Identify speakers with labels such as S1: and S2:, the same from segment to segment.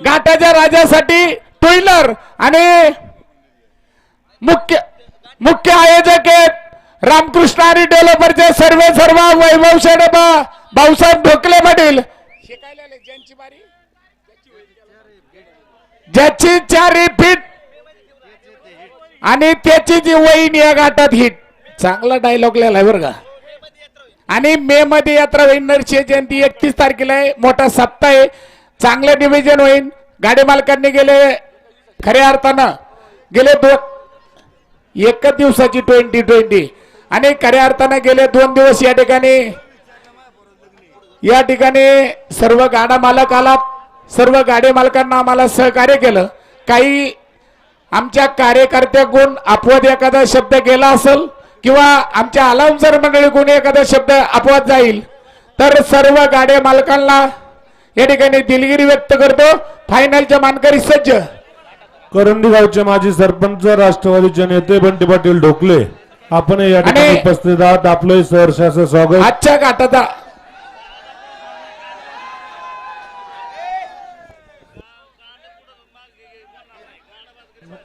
S1: घाटाच्या राजासाठी two wheeler आणि मुख्य आयोजक आहेत रामकृष्ण आणि डेव्हलपरचे सर्व वैभव शेठ भाऊसाहेब ढोकले पाटील ज्याची 4 रिपीट आणि त्याची जी वहीन या घाटात हिट चांगला डायलॉग लिहिलाय बरं का. आणि मे मध्ये यात्रा होईल नरसिंह जयंती 31 तारखेला आहे. मोठा सप्ताह आहे. चांगलं डिव्हिजन होईल. गाडी मालकांनी गेले खऱ्या अर्थानं गेले एकच दिवसाची 2020 आणि खऱ्या अर्थानं गेले 2 दिवस या ठिकाणी सर्व गाडा मालक आला. सर्व गाडी मालकांना आम्हाला सहकार्य केलं. काही आमच्या कार्यकर्त्याकडून अपवाद एखादा शब्द गेला असेल किंवा आमच्या अलाउन्सर मंडळीकडून एखादा शब्द अपवाद जाईल तर सर्व गाड्या मालकांना या ठिकाणी दिलगिरी व्यक्त करतो. फायनलच्या मानकरी सज्ज
S2: करंदी गावचे माजी सरपंच राष्ट्रवादीचे नेते बंटी पाटील ढोकले आपण या ठिकाणी उपस्थित आहात. आपलं सहर्ष स्वागत.
S1: आजच्या घाटाचा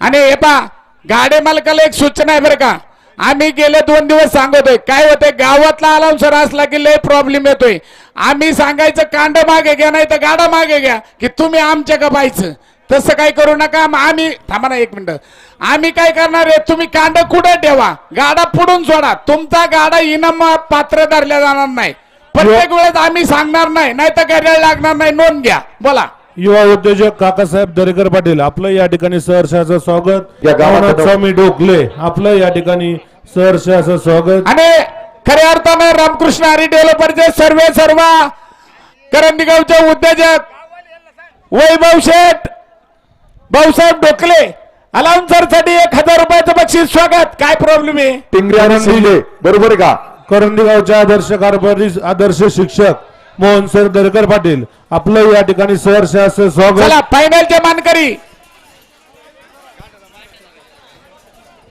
S1: आणि हे पा गाडी मालकाला एक सूचना आहे बरं का. आम्ही गेले 2 दिवस सांगतोय काय होतंय गावातला अलाउन्सर असला की लय प्रॉब्लेम येतोय. आम्ही सांगायचं कांड मागे घ्या नाही तर गाडा मागे घ्या की तुम्ही आमच्या का पाहायचं. तसं काय करू नका. आम्ही थांबा ना 1 मिनिट. आम्ही काय करणार आहे तुम्ही कांड कुठे ठेवा गाडा पुढून सोडा. तुमचा गाडा इनाम पात्र धरल्या जाणार नाही. प्रत्येक वेळेस आम्ही सांगणार नाही नाही तर गाड्या लागणार नाही. नोंद घ्या. बोला.
S2: युवा उद्योजक काकासाहेब दरेकर पाटील आपलं या ठिकाणी सहर्षाचं स्वागत. स्वामी ढोकले आपलं या ठिकाणी सहर्षाचं स्वागत.
S1: आणि खऱ्या अर्थानं रामकृष्ण हरी डेव्हलपरचे सर्व करंदी गावचे उद्योजक वैभव शेठ भाऊसाहेब ढोकले अलाउन्सर साठी 1000 रुपयाचं बक्षीस स्वागत. काय प्रॉब्लेम आहे
S3: बरोबर का.
S2: करंदी गावचे आदर्श कारभारी आदर्श शिक्षक मोहन सर दरेकर पाटील आपलं या ठिकाणी सहर्षाचं स्वागत.
S1: चला फायनलचे मानकरी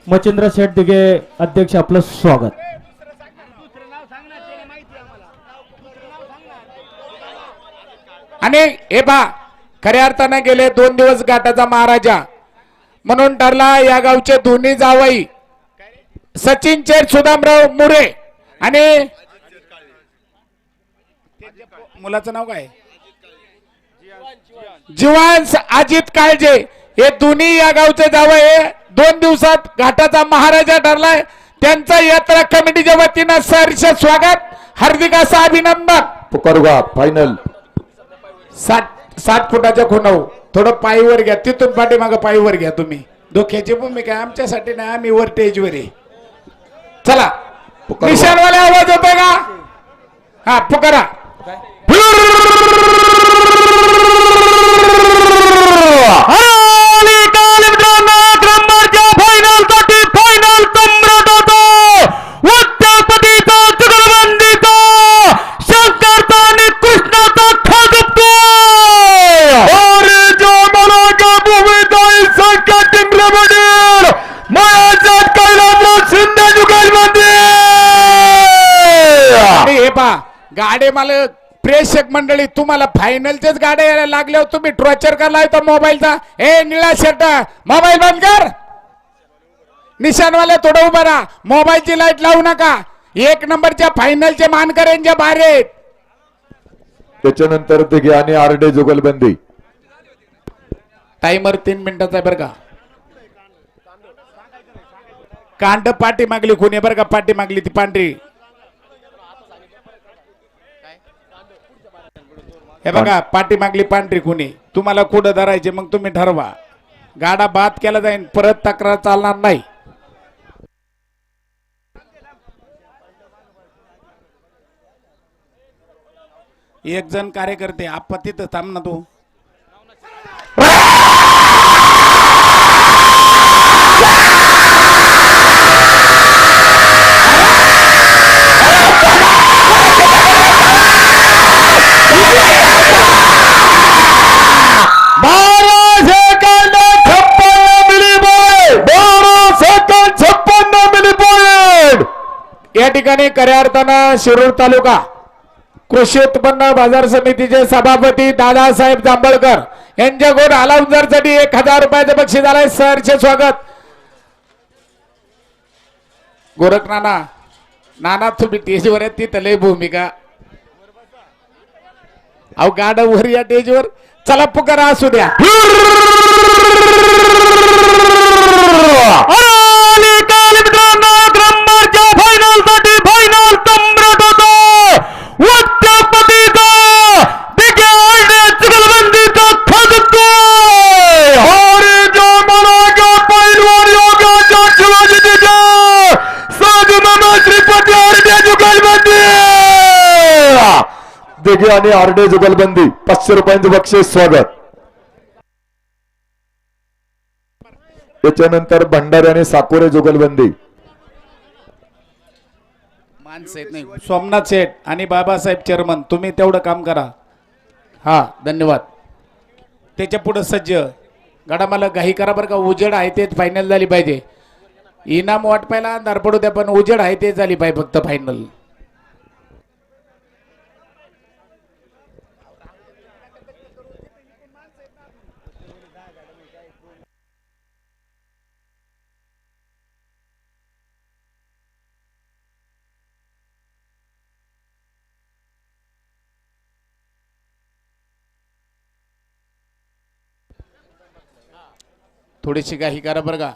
S4: मच्छिंद्र शेठ दिघे अध्यक्ष आपलं स्वागत.
S1: आणि हे पा खऱ्या अर्थाने गेले 2 दिवस घाटाचा महाराजा म्हणून ठरला. या गावचे दोन्ही जावई सचिन चेर सुदामराव मुरे आणि मुलाचं नाव काय जीवांश अजित काळजे हे दोन्ही या गावचे जावई 2 दिवसात घाटाचा महाराजा ठरलाय. त्यांचा यात्रा कमिटीच्या वतीनं सहर्ष स्वागत. हार्दिक असं अभिनंदन.
S3: पुकारुगा फायनल
S1: 60 फुटाच्या खुणाव थोडं पायीवर घ्या. तिथून पाठीमागं पायीवर घ्या. तुम्ही धोक्याची भूमिका आमच्यासाठी नाही. आम्ही वर टेजवर आहे. चला निशाणवाले आवाज होतोय का. हा पुकारा. गाडे मालक प्रेक्षक मंडळी तुम्हाला फायनलच्याच गाड्या यायला लागल्यावर तुम्ही ट्रॉचर करलाय तर मोबाईलचा ए निळा शर्ट मोबाईल बंद कर. निशाणवाले थोडं उभा राहा. मोबाईलची लाईट लावू नका. 1 नंबरच्या फायनलचे मानकऱ्यांच्या बाहेर आहेत.
S3: त्याच्यानंतर ते आणि आरडे जुगलबंदी
S1: टाइमर 3 मिनिटाचा बरं का. कांड पाठी मागली कोणी बरं का. पाठी मागली ती पांढरी. हे बघा पाठी मागली पांढरी खुनी. तुम्हाला कुठं धरायचे मग तुम्ही ठरवा. गाडा बाद केला जाईल. परत तक्रार चालणार नाही. एक जण कार्यकर्ते आपण तिथं थांब ना तू. या ठिकाणी खऱ्या अर्थानं शिरूर तालुका कृषी उत्पन्न बाजार समितीचे सभापती दादासाहेब जांभळकर यांच्याकडून अलाउन्सरसाठी 1000 रुपयाचं बक्षीस आलंय. सरचे स्वागत. गोरख नाना, नाना तुम्ही टेजवर आहेत, ती लय भूमिका. अहो गाड वर या टेजवर. चला पुकारा असू द्या.
S3: दिघे आणि आरडे जुगलबंदी 500 रुपयांचं बक्षीस स्वागत. त्याच्यानंतर भंडारे आणि साकोरे जुगलबंदी.
S1: माणसं येत नाही. सोमनाथ शेठ आणि बाबासाहेब चेअरमन तुम्ही तेवढं काम करा. हा धन्यवाद. त्याच्या पुढे सज्ज गाडा मला घाई करा बरं का. उजेड आहे तेच फायनल झाली पाहिजे. इनाम वाटपायला अंधार पडू द्या पण उजेड आहे तेच झाली पाहिजे फक्त फायनल. थोडीशी घाई करा बरं का.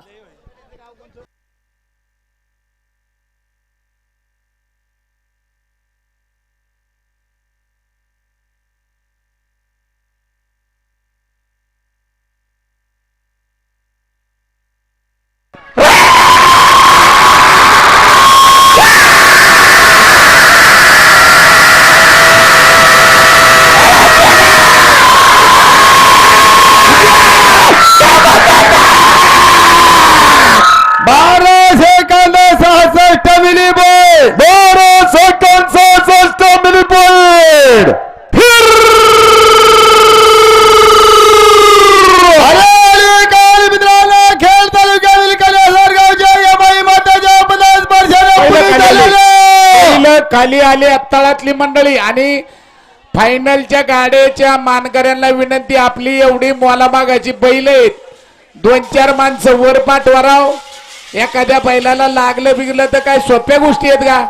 S1: खाली आली तळातली मंडळी आणि फायनलच्या गाड्याच्या मानकऱ्यांना विनंती. आपली एवढी मोलामागाची बैल आहेत. 2-4 माणसं वर पाठवाराव. एखाद्या बैलाला लागलं बिगलं तर काय सोप्या गोष्टी आहेत का.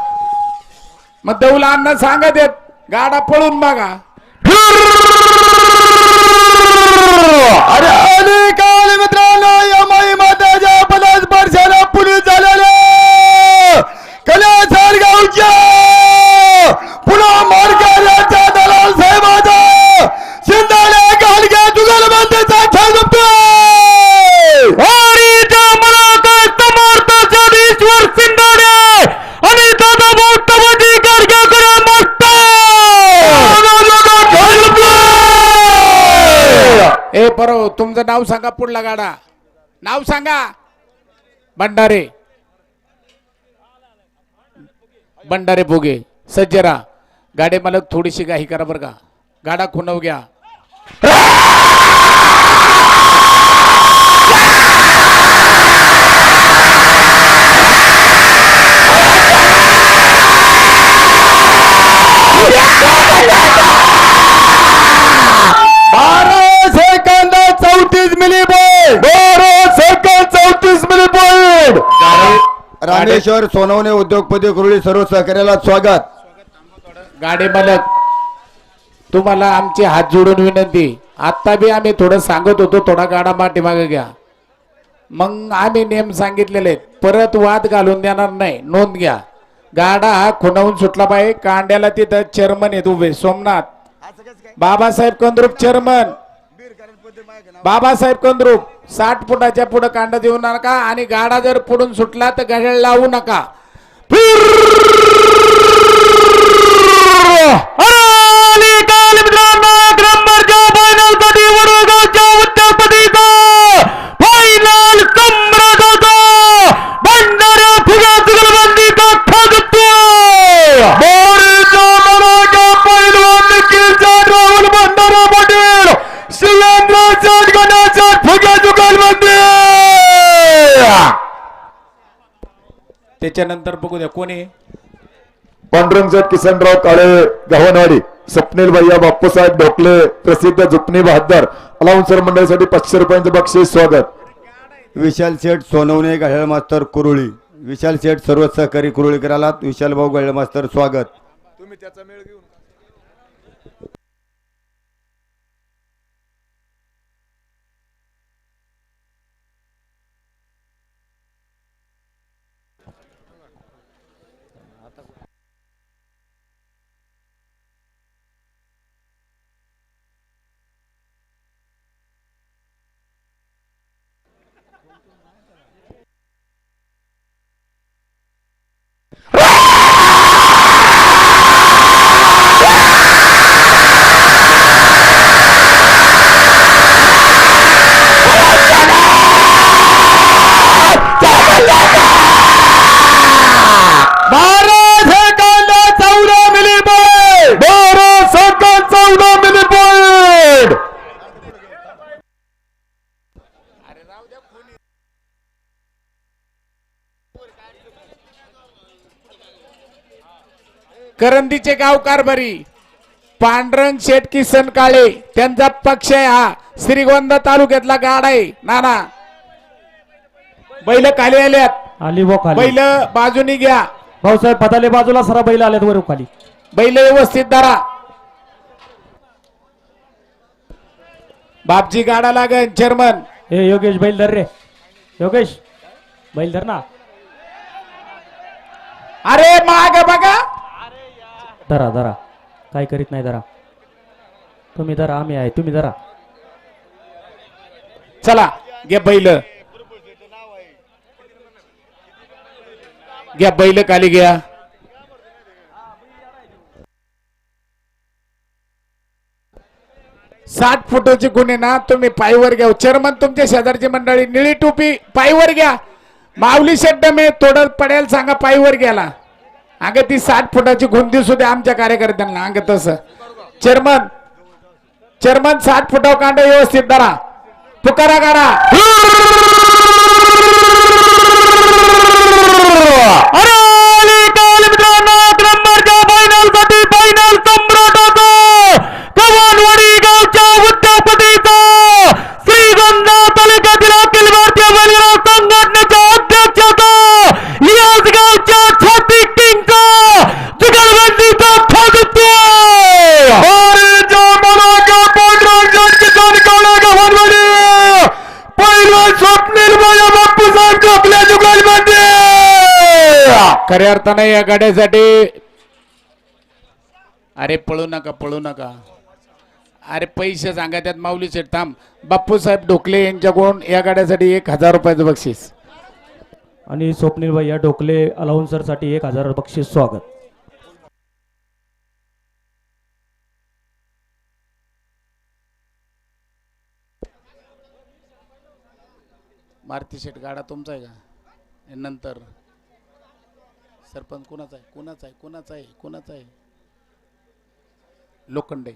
S1: मग दौलांना सांगत येत गाडा पळून बघा.
S3: अरे काल मित्रांनो या माई माताच्या पदास वर्षाला पुलिस झालेले कल्याण गावच्या पुन्हा मार्गाच्या दलाल साहेबाचा शिंदाडे गाडगे जुगलबंदीचा खेळ जमतोय. ईश्वर शिंदाडे आणि दादा मोठमोठी गाडगे करा मस्त.
S1: ए बरो तुमचं नाव सांगा. पुढला गाडा नाव सांगा. भंडारे भंडारे भोगे सज्जरा. गाडे मालक थोडीशी घाई करा बरं का. गाडा खुणव घ्या.
S3: रामेश्वर सोनवणे उद्योगपती कुरळी सर्व सहकार्याला स्वागत.
S1: गाडे मालक तुम्हाला आमचे हात जोडून विनंती. आता बी आम्ही थोडं सांगत होतो थोडा गाडा पाठीमागे घ्या. मग आम्ही नेम सांगितलेले परत वाद घालून देणार नाही. नोंद घ्या. गाडा हा खुणावून सुटला पाहिजे. कांड्याला तिथं चेअरमन आहेत उभे. सोमनाथ बाबासाहेब कंद्रुप चेअरमन. बाबासाहेब कंद्रुप 60 फुटाच्या पुढे कांडा देऊ नका आणि गाडा जर पुढून सुटला तर गाड्या लावू नका. त्याच्यानंतर बघू द्या कोणी.
S3: पांडुरंग किसनराव काळे गव्हाणवाडी. स्वप्नील भैया बाप्पूसाहेब ढोकले प्रसिद्ध जुपणी बहादर अलाउन्सर मंडळीसाठी 500 रुपयांचं बक्षीस स्वागत.
S5: विशाल शेठ सोनवणे गळेळ मास्तर कुरुळी. विशाल शेठ सर्व सहकारी कुरुळीकराला विशाल भाऊ गळेळ मास्तर स्वागत.
S3: तुम्ही त्याचा मेळ घेऊन
S1: करंदीचे गाव कारभारी पांडुरंग शेठ किसन काळे त्यांचा पक्ष आहे. हा श्रीगोंदा तालुक्यातला गाडा आहे. नाना बैल खाली आल्यात.
S4: आली वो खाली.
S1: बैल बाजूनी घ्या.
S4: भाऊसाहेब पताले बाजूला सरा बैल आल्यात वर खाली.
S1: बैल व्यवस्थित धरा. बापजी गाडा लागेल. चेअरमन
S4: ए योगेश बैल धर रे. योगेश बैल धर ना.
S1: अरे माग बघा.
S4: धरा धरा काय करीत नाही. धरा तुम्ही धरा आम्ही आहे तुम्ही धरा.
S1: चला घ्या बैल. घ्या बैल खाली घ्या. साठ फुटाची गुन्हे ना तुम्ही पायवर घ्या. चेअरमन तुमच्या शेजारची मंडळी निळी टोपी पायवर घ्या. माऊली शेड्ड मे तोडत पडेल सांगा पायवर घ्याला. अंग ती 60 फुटाची गुंदी सुद्धा आमच्या कार्यकर्त्यांना अंग तसं. चेअरमन 60 फुटावर कांडा व्यवस्थित धरा. पुकारा गाडा. खऱ्या अर्थाने या गाड्यासाठी अरे पळू नका पळू नका. अरे पैसे सांगा त्यात माऊली शेठ थांब. बाप्पू साहेब ढोकले यांच्याकडून या गाड्यासाठी 1000 रुपयाचं बक्षीस.
S4: आणि स्वप्नील भैया ढोकले अलाउन्सर साठी 1000 बक्षीस स्वागत.
S1: मारुती शेठ गाडा तुमचा आहे का. नंतर सरपंच कोणाचा आहे कोणाचा आहे कोणाचा आहे कोणाचा आहे. लोखंडे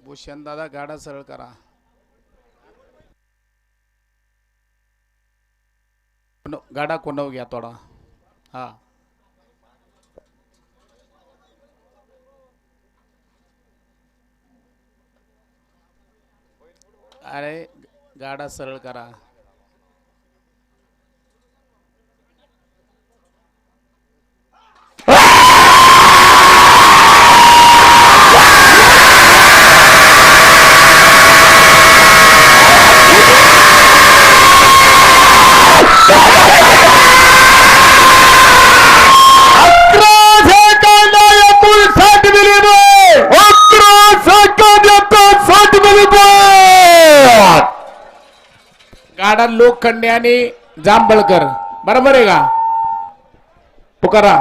S1: भूषण दादा गाडा सरळ करा. गाडा कोणव घ्या थोडा. हा अरे गाडा सरळ करा. गाडा लोखंडे आणि जांभळकर बरोबर आहे का? पुकारा.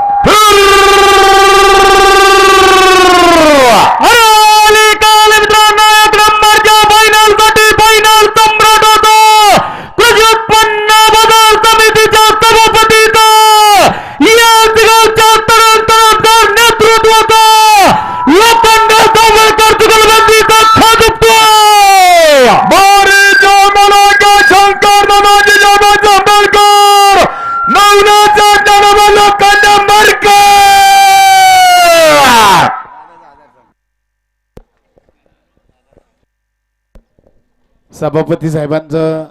S1: सभापती साहेबांचं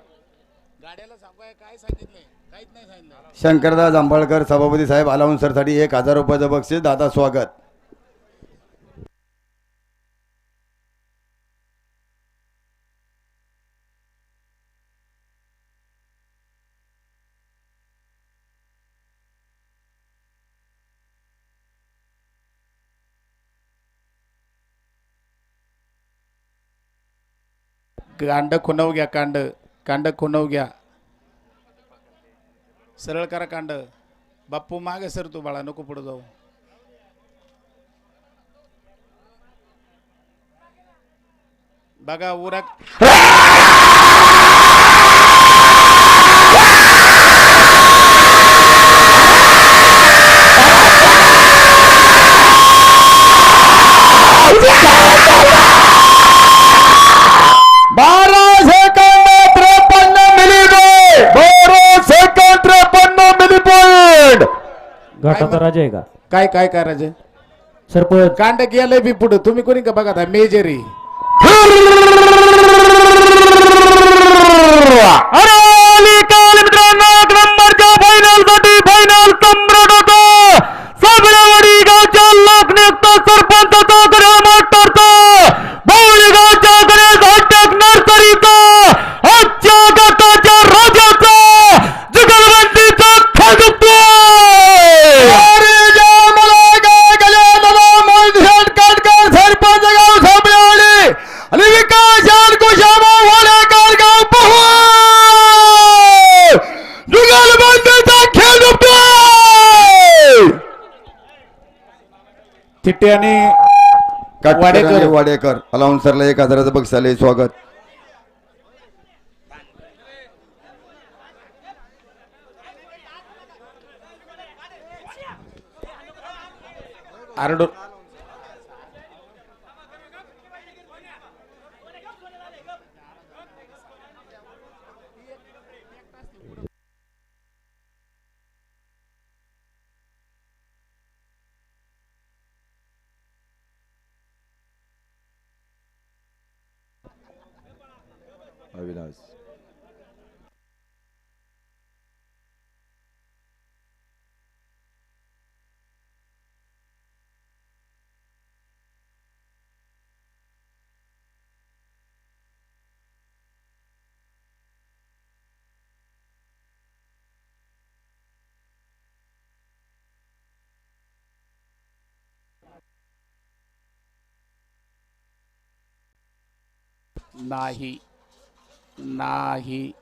S1: गाड्याला सांगूया काय सांगितलंय? काहीच नाही सांगितलं.
S5: शंकरदास जांभळकर सभापती साहेब अलाउन्सरसाठी 1000 रुपयाचं बक्षीस. दादा स्वागत.
S1: कांड खुनव घ्या. कांड खुनव घ्या. सरळ करा कांड. बाप्पू मागे सर तू बाळा नको पुढे जाऊ. बघा उरक.
S4: घाटाचा राजा आहे का?
S1: काय काय करायचं?
S4: सरपंच
S1: कांड गेलंय बी पुढे. तुम्ही कोणी का बघा मेजरी. थिट्टे आणि वाडेकर.
S5: वाडेकर अलाउन्सरला 1000चं बक्षीस आले. स्वागत.
S1: आरडो
S3: अविनाश
S1: नाही नाही.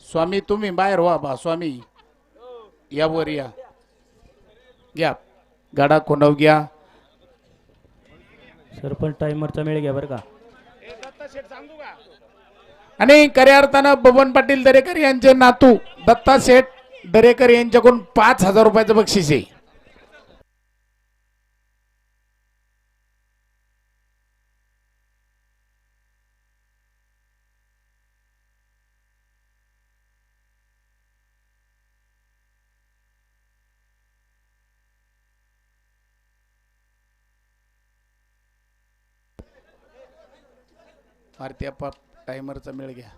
S1: स्वामी तुम्ही बाहेर व्हा बा. स्वामी या वर या. घ्या गाडा कोणव घ्या.
S4: सरपंच टायमरचा मेळ घ्या बरं का?
S1: आणि खऱ्या अर्थानं बबन पाटील दरेकर यांचे नातू दत्ता शेठ दरेकर यांच्याकडून 5000 रुपयाचं बक्षीस आहे. मारती टायमरचा मेळ घ्या.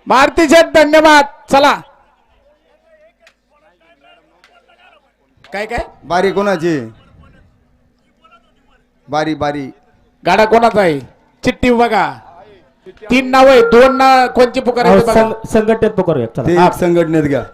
S1: भारती शेठ धन्यवाद. चला काय काय
S5: बारी कोणाची? बारी बारी
S1: गाडा कोणाचा आहे? चिठ्ठी बघा. 3 नाव आहे, 2 ना कोणची पुकारायची बघा.
S4: संघटनेत पुकारूया
S5: ते
S4: चला.
S5: एक संघटनेत घ्या.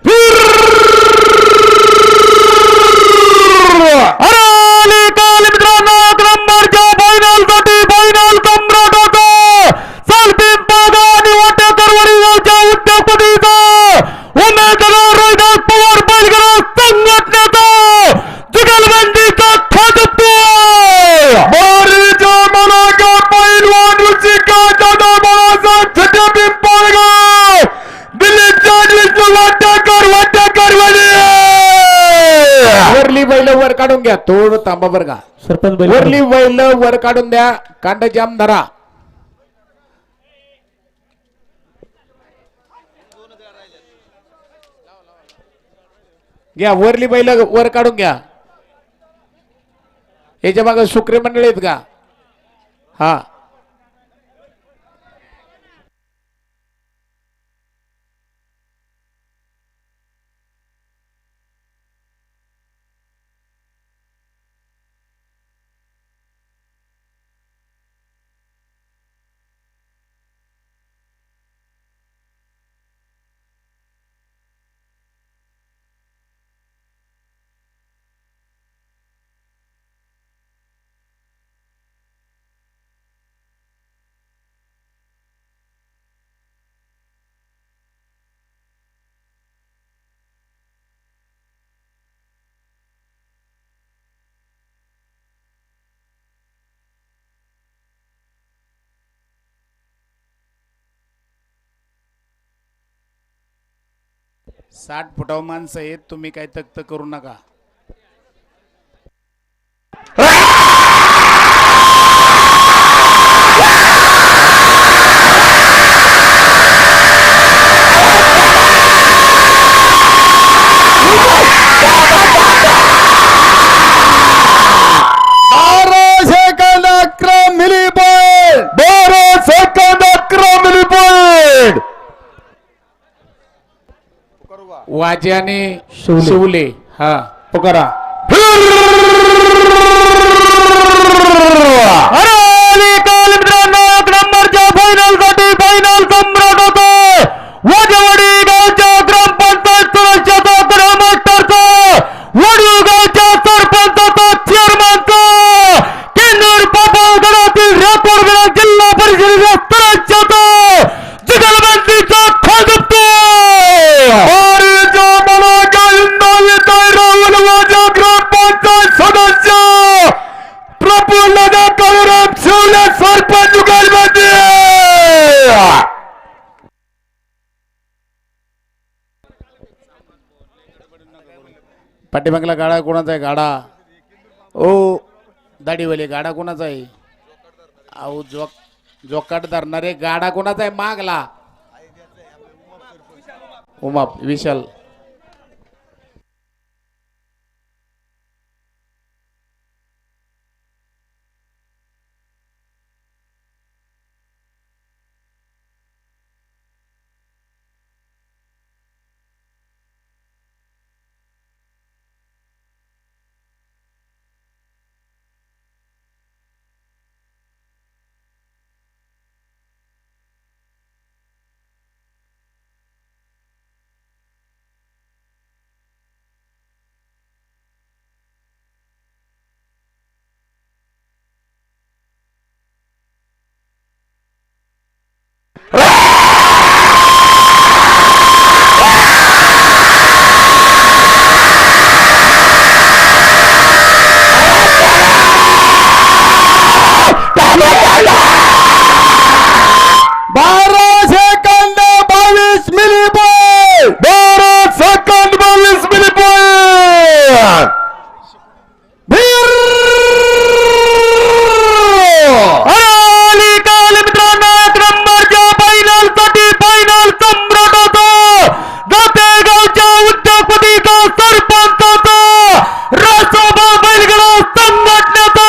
S1: वरली बैल वर काढून घ्या. थोडं थांबा बरं का.
S4: सरपंच बैल
S1: वरली बैल वर काढून द्या. कांड जाम धरा. घ्या वरली बैल वर काढून घ्या. याच्या मागे शुक्रे मंडळी आहेत का? हा साठ फुटाव माणसं आहेत. तुम्ही काय तक्त करू नका. वाज्याने शिवले. हा पुकारा.
S6: नंबरच्या फायनल साठी फायनल सम्राट होतो वाजेवाडी गावच्या ग्रामपंचायत सदस्याचा ग्रामस्टरचा वडू गावच्या सरपंचाचा चेअरमनचा केंद्र पापळगडातील रेकॉर्ड जिल्हा परिषदेच्या सदस्याचा जुगलबंदीचा खाजपतो ग्रामपंचायत सदस्य प्रफुल्ल काळूराम शिवले सरपंच जुगलबंदी.
S1: पाठीमागला गाडा कोणाचा आहे? गाडा ओ दाढीवाले गाडा कोणाचा आहे? अहो जोकाट धरणारे गाडा कोणाचा आहे? मागला उमा विशाल.
S6: सेकंद 22 मिली पॉइंट 22 मिली पॉइंट मित्रांनो एक नंबरच्या फायनल साठी फायनल सम्राट होतो गावच्या उद्योगपतीचा सरपंचाचा रासोबा बैलगाडा संघटनेचा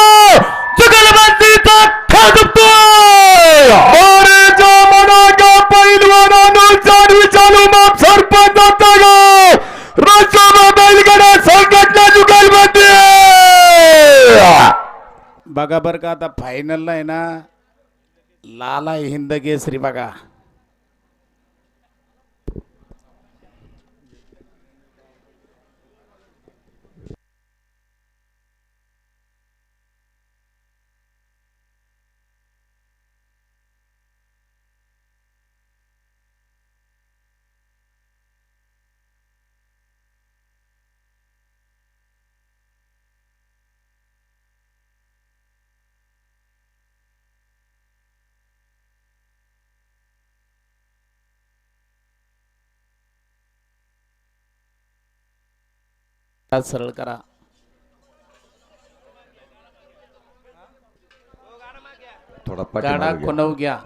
S6: जुगलबंदीचा खासतोय मोरेच्या मनाच्या पैलवानानुसार विचारू माप सरपंचाचा गाव रासोबा बैलगाडा संघटना जुगलबंदी
S1: बघा बरं का आता फायनलला आहे ना लाला हिंद केसरी बघा सरळ करा
S3: थोडा
S1: गाडा
S3: पाठीमागे घ्या.
S1: खुणव घ्या